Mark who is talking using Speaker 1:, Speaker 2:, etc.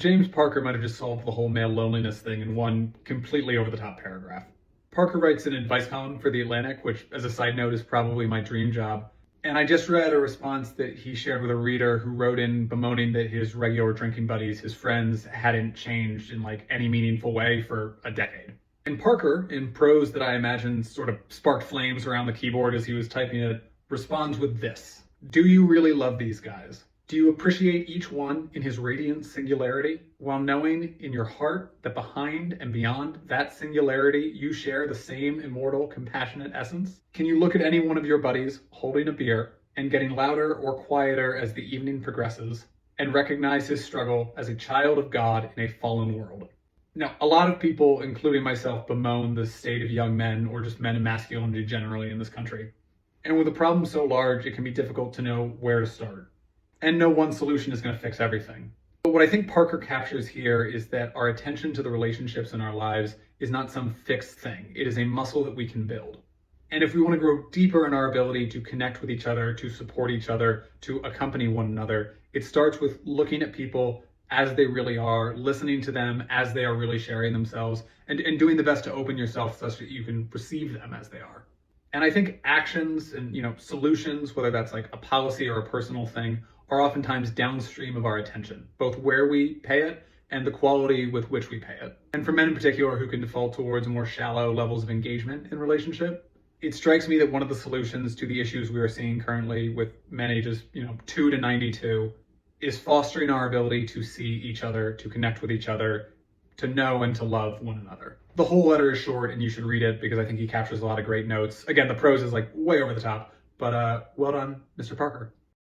Speaker 1: James Parker might have just solved the whole male loneliness thing in one completely over-the-top paragraph. Parker writes an advice column for The Atlantic, which, as a side note, is probably my dream job. And I just read a response that he shared with a reader who wrote in bemoaning that his regular drinking buddies, his friends, hadn't changed in any meaningful way for a decade. And Parker, in prose that I imagine sort of sparked flames around the keyboard as he was typing it, responds with this: "Do you really love these guys? Do you appreciate each one in his radiant singularity, while knowing in your heart that behind and beyond that singularity you share the same immortal, compassionate essence? Can you look at any one of your buddies holding a beer and getting louder or quieter as the evening progresses, and recognize his struggle as a child of God in a fallen world?" Now, a lot of people, including myself, bemoan the state of young men, or just men and masculinity generally, in this country. And with a problem so large, it can be difficult to know where to start. And no one solution is going to fix everything. But what I think Parker captures here is that our attention to the relationships in our lives is not some fixed thing. It is a muscle that we can build. And if we want to grow deeper in our ability to connect with each other, to support each other, to accompany one another, it starts with looking at people as they really are, listening to them as they are really sharing themselves, and doing the best to open yourself such that you can receive them as they are. And I think actions and solutions, whether that's like a policy or a personal thing, are oftentimes downstream of our attention, both where we pay it and the quality with which we pay it. And for men in particular who can default towards more shallow levels of engagement in relationship, it strikes me that one of the solutions to the issues we are seeing currently with men ages 2 to 92 is fostering our ability to see each other, to connect with each other, to know and to love one another. The whole letter is short and you should read it because I think he captures a lot of great notes. Again, the prose is way over the top, but well done, Mr. Parker.